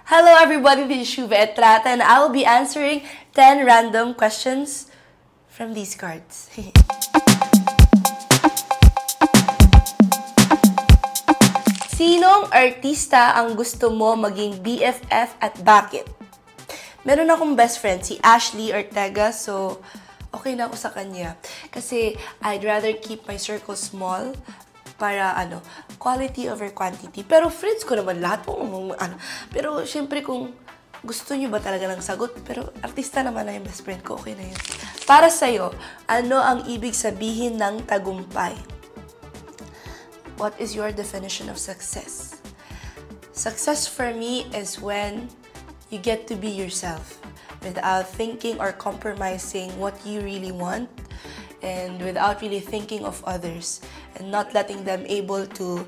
Hello everybody, this is Shuva Etrata and I will be answering 10 random questions from these cards. Sinong artista ang gusto mo maging BFF at bakit? Meron akong best friend, si Ashley Ortega, so okay na ako sa kanya. Kasi I'd rather keep my circle small para quality over quantity. Pero friends ko naman lahat po. Pero syempre kung gusto niyo ba talaga ng sagot, pero artista naman na yung best friend ko, okay na yun. Para sa'yo, ano ang ibig sabihin ng tagumpay? What is your definition of success? Success for me is when you get to be yourself without thinking or compromising what you really want and without really thinking of others and not letting them able to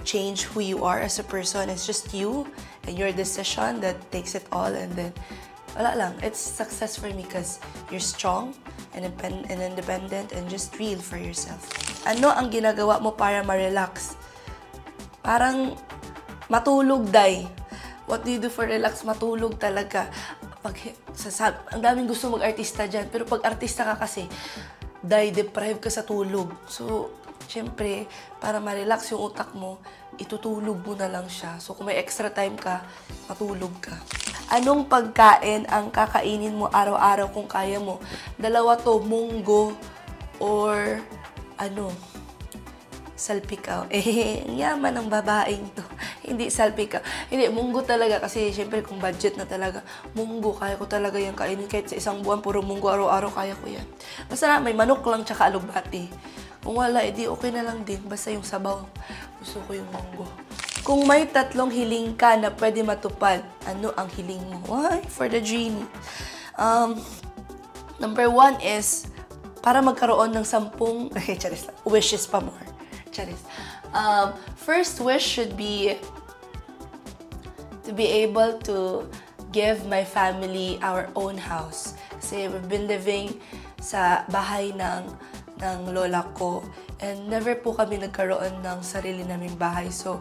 change who you are as a person. It's just you and your decision that takes it all, and then wala lang. It's success for me because you're strong and independent and just real for yourself. Ano ang ginagawa mo para ma-relax? Parang matulog, day. What do you do for relax? Matulog talaga. Ang daming gusto mag-artista dyan, pero pag artista ka kasi, deprive ka sa tulog. So, syempre, para ma-relax yung utak mo, itutulog mo na lang siya. So, kung may extra time ka, matulog ka. Anong pagkain ang kakainin mo araw-araw kung kaya mo? Dalawa to, munggo or salpikaw. Ang yaman ng babaeng to. Hindi salpikaw. Hindi, munggo talaga. Kasi, syempre, kung budget na talaga, munggo, kaya ko talaga yung kainin. Kahit sa isang buwan, puro munggo, araw-araw, kaya ko yan. Basta na, may manok lang, tsaka alugbati. Kung wala, edi okay na lang din. Basta yung sabaw. Gusto ko yung munggo. Kung may 3 hiling ka na pwede matupad, ano ang hiling mo? Why? For the genie. Number 1 is, para magkaroon ng 10, charis lang, wishes pa more. Charis. First wish should be to be able to give my family our own house. Kasi we've been living sa bahay ng lola ko and never po kami nagkaroon ng sarili naming bahay. So,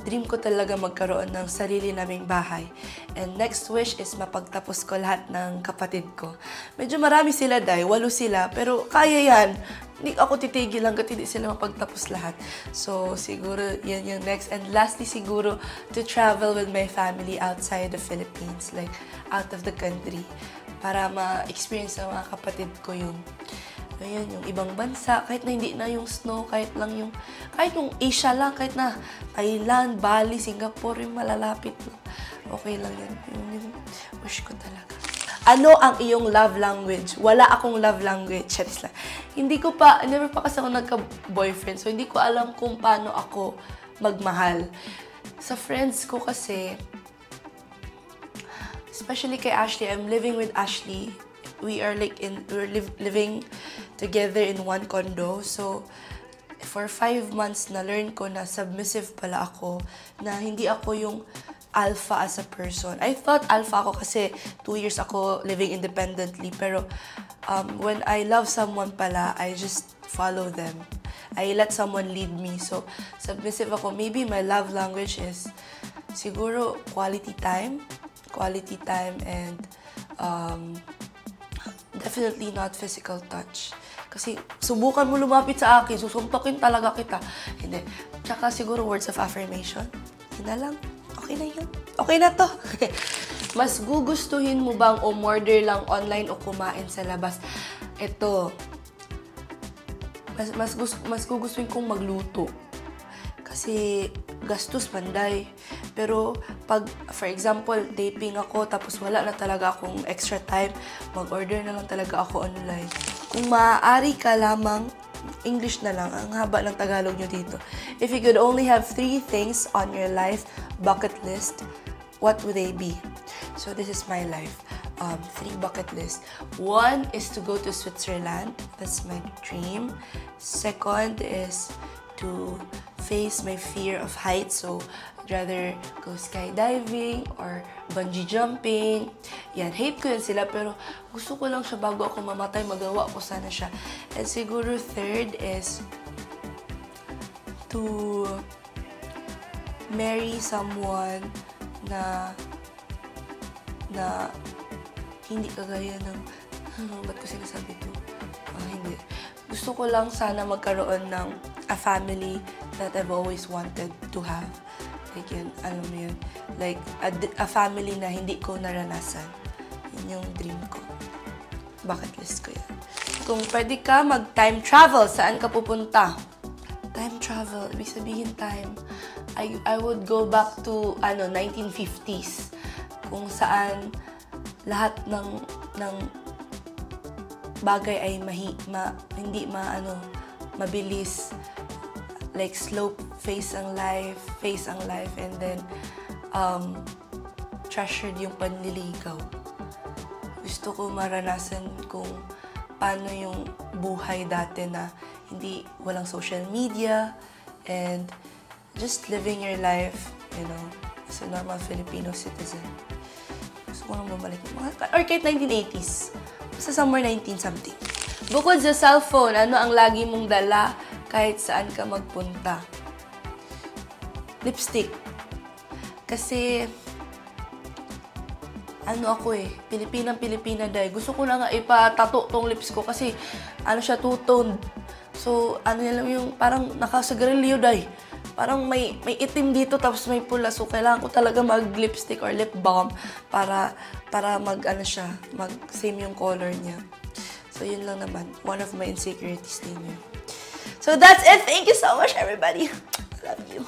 dream ko talaga magkaroon ng sarili naming bahay. And next wish is mapagtapos ko lahat ng kapatid ko. Medyo marami sila, 8 sila, pero kaya yan. Hindi ako titigil hanggat hindi sila mapagtapos lahat. So, siguro yan yung next. And lastly, siguro, to travel with my family outside the Philippines, like out of the country, para ma-experience ng mga kapatid ko yung ibang bansa, kahit na hindi na yung snow, kahit yung Asia lang, kahit na Thailand, Bali, Singapore, yung malalapit lang. Okay lang yan. Yung wish ko talaga. Ano ang iyong love language? Wala akong love language. Charis lang. Never pa kasi ako nagka-boyfriend, so hindi ko alam kung paano ako magmahal. Sa friends ko kasi, especially kay Ashley, I'm living with Ashley. We're living together in one condo. So, for 5 months na-learn ko na submissive pala ako, na hindi ako yung alpha as a person. I thought alpha ako kasi 2 years ako living independently. Pero when I love someone pala, I just follow them. I let someone lead me. So, submissive ako. Maybe my love language is siguro quality time and definitely not physical touch. Kasi subukan mo lumapit sa akin, susuntokin talaga kita. Hindi. Tsaka siguro words of affirmation. Yun na lang. Okay na yun. Okay na to. Mas gugustuhin mo bang umorder lang online o kumain sa labas? Ito. Mas gugustuhin kong magluto. Kasi gastos panday. Pero pag, for example, taping ako tapos wala na talaga akong extra time, mag-order na lang talaga ako online. Kung maaari ka lamang, English na lang, ang haba ng Tagalog nyo dito. If you could only have 3 things on your life bucket list, what would they be? So this is my life. 3 bucket list. 1 is to go to Switzerland. That's my dream. Second is to face my fear of heights. So, I'd rather go skydiving or bungee jumping. Yan, hate ko yan sila, pero gusto ko lang siya bago ako mamatay, magawa ko sana siya. And siguro third is to marry someone na na hindi kagaya ng, ba't ko sinasabi to? Hindi. Gusto ko lang sana magkaroon ng a family that I've always wanted to have. Like yun, alam mo yun, like a family na hindi ko naranasan. Yun yung dream ko. Bucket list ko yan. Kung pwede ka mag-time travel, saan ka pupunta? Time travel, ibig sabihin time. I would go back to 1950s, kung saan lahat ng bagay ay hindi mabilis, like slow face ang life, and then treasured yung panliligaw. Gusto ko maranasan kung paano yung buhay dati na walang social media and just living your life, as a normal Filipino citizen. Gusto ko nang bumalik. Or kahit 1980s. Basta somewhere 19-something. Bukod sa cellphone, ano ang lagi mong dala kahit saan ka magpunta? Lipstick. Kasi, Pilipina dahil. Gusto ko na nga ipatato tong lips ko kasi, siya two-toned. So, lang yung parang nakasagarilyo dahil. Parang may itim dito tapos may pula. So, kailangan ko talaga mag-lipstick or lip balm para mag-same yung color niya. So, yun lang naman. One of my insecurities din yun. So, that's it. Thank you so much, everybody. I love you.